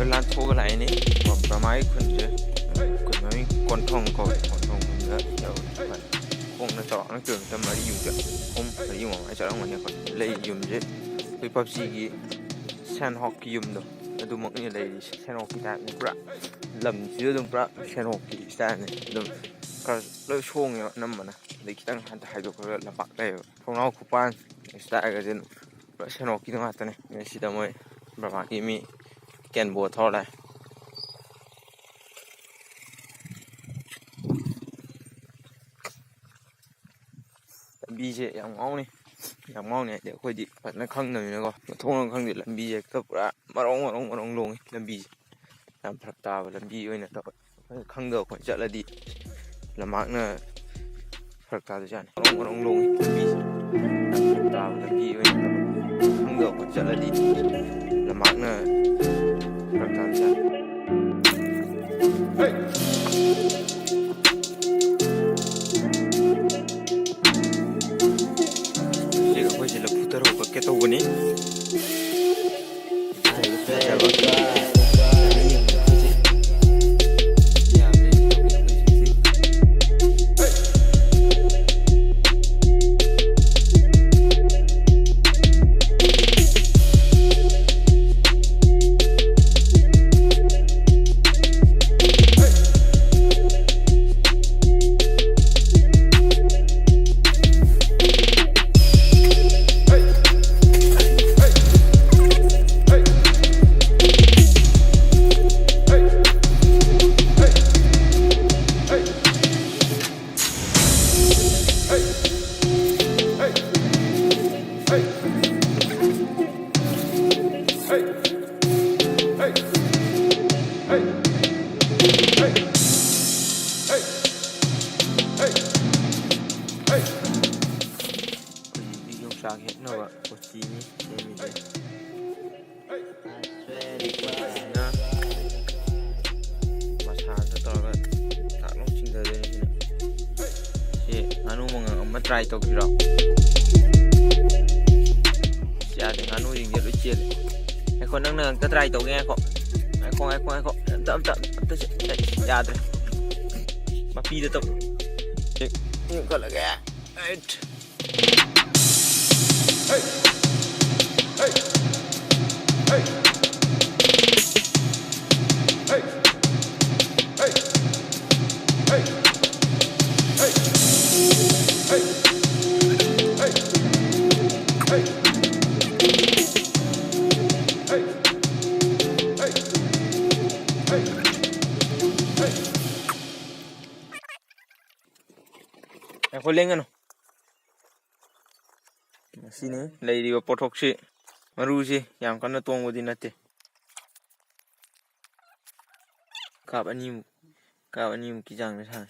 lan thoga lai ni pramai khunje kunmai konthong ko konthong khunja yau ong na chaw na kyung tam mari yum ja mari yum ai chaw ngani ko lei yum je hui PUBG gi san hockey yum do adu mak ni lei san hockey ta ni pra lam ji dum pra san hockey sta ni dum ka loi chong yo nam mana dei kitang han ta hai do ko la bak dai phonau khupan sta ga jin san hockey ma ta ni si da moi bra ki mi ken bo thor lai bi je yang mau ni để khoi di pat na khang na ni ko thong khang di lam bi je ka pura marong long lam bi yam phak ta ba lam bi oi na to khang do ko cha la di lam mak na phak ta jan marong long lam bi yam phak ta ba lam bi oi na to khang do ko cha la di lam mak na phak ta jan hey cái tàu này try to kira ya dengan anu yang jadi kecil ekor nang kita try to nghe kok ekor tạm ya deh mapi tetap ini kalau kayak hey hey hey hey hey hey hey hey hey hey hey hey hey hey hey aku lengan sini lagi di potok sih maru sih yang kena tuang wadi nate kapan ni kijang ni sana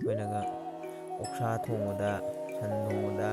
ꯑꯩꯈꯣꯏꯅꯒ ꯑꯣꯛꯁꯥ ꯊꯣꯡꯕꯗ ꯁꯟ ꯊꯣꯡꯕꯗ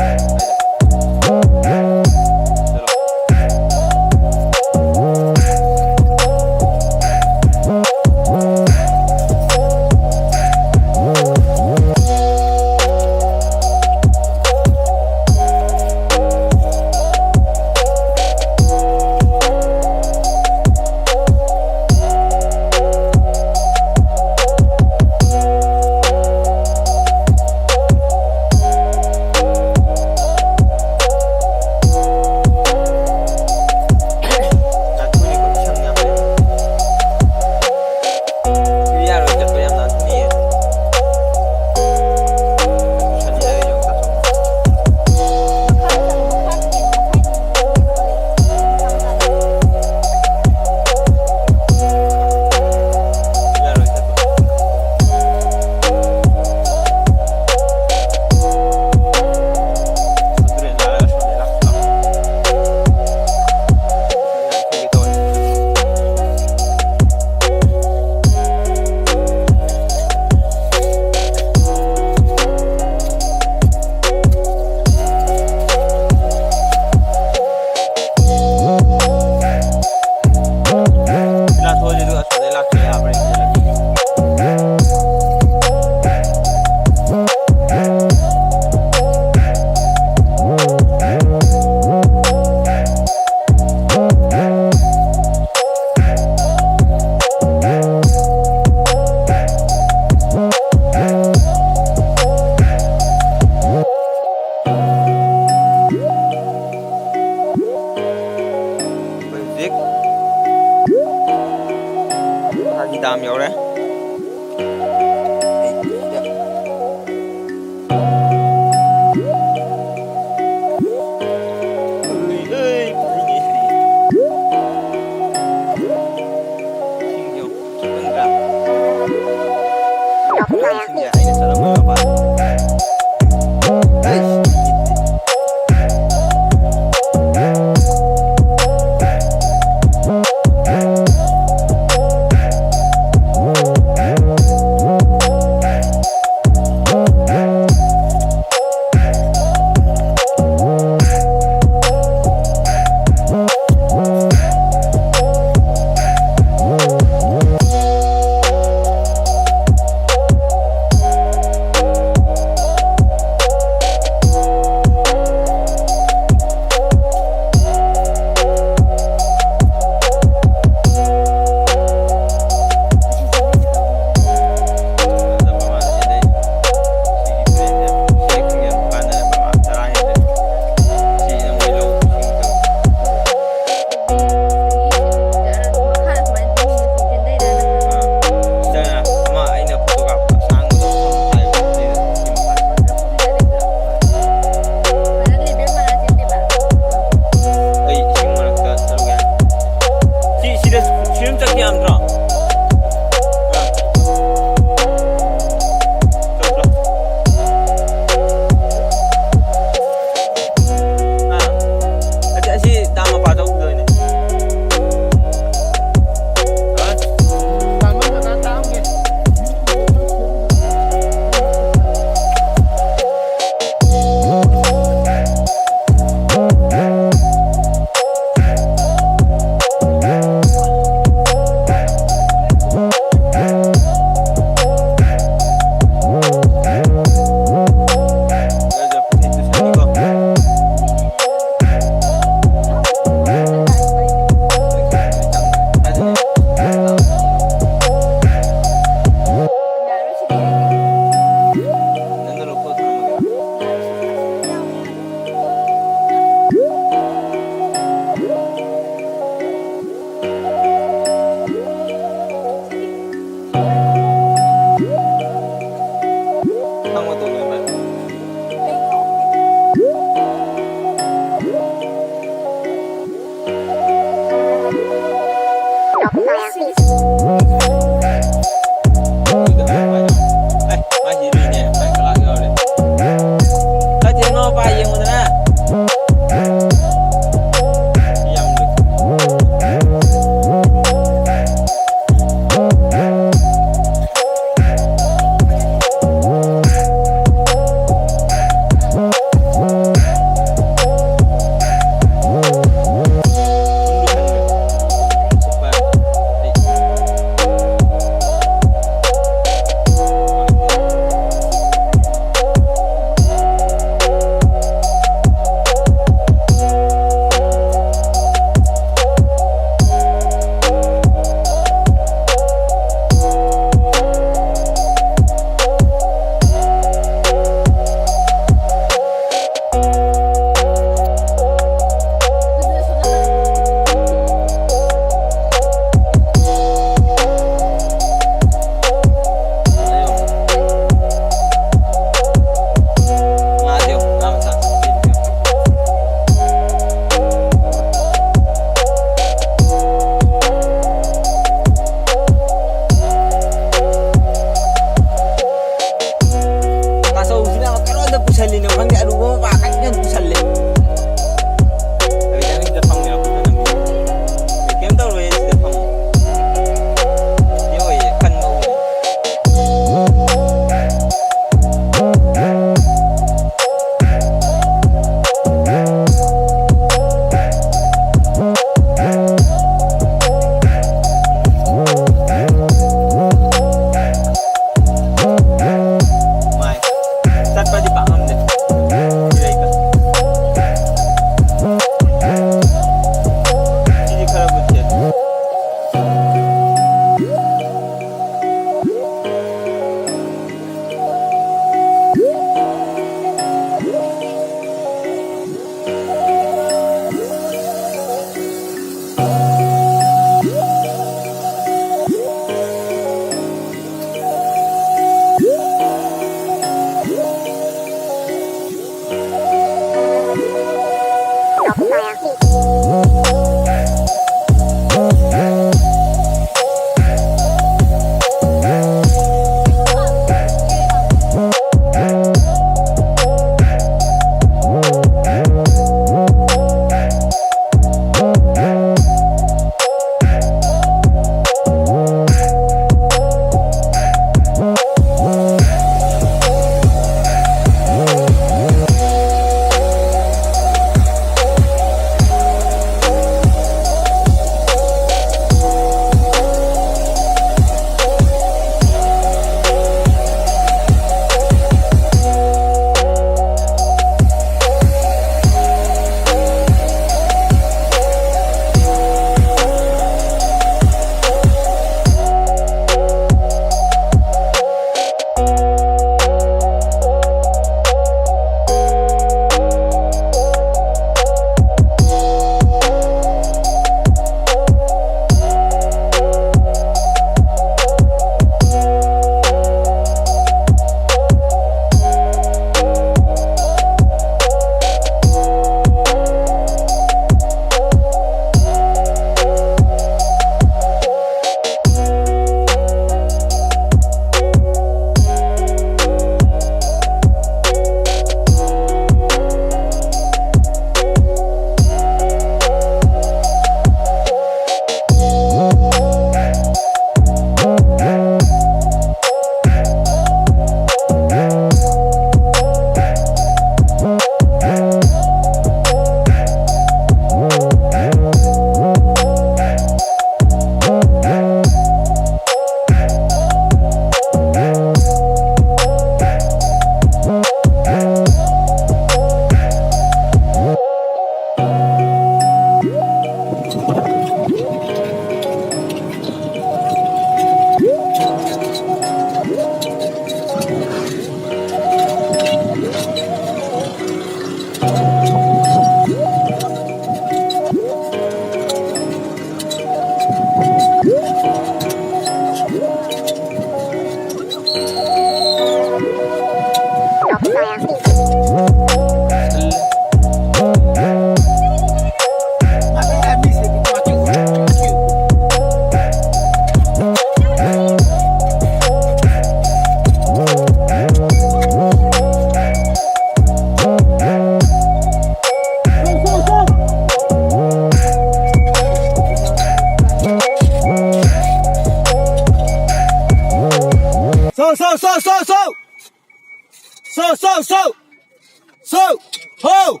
So, ho!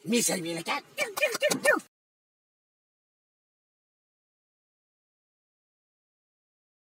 Me say me like that.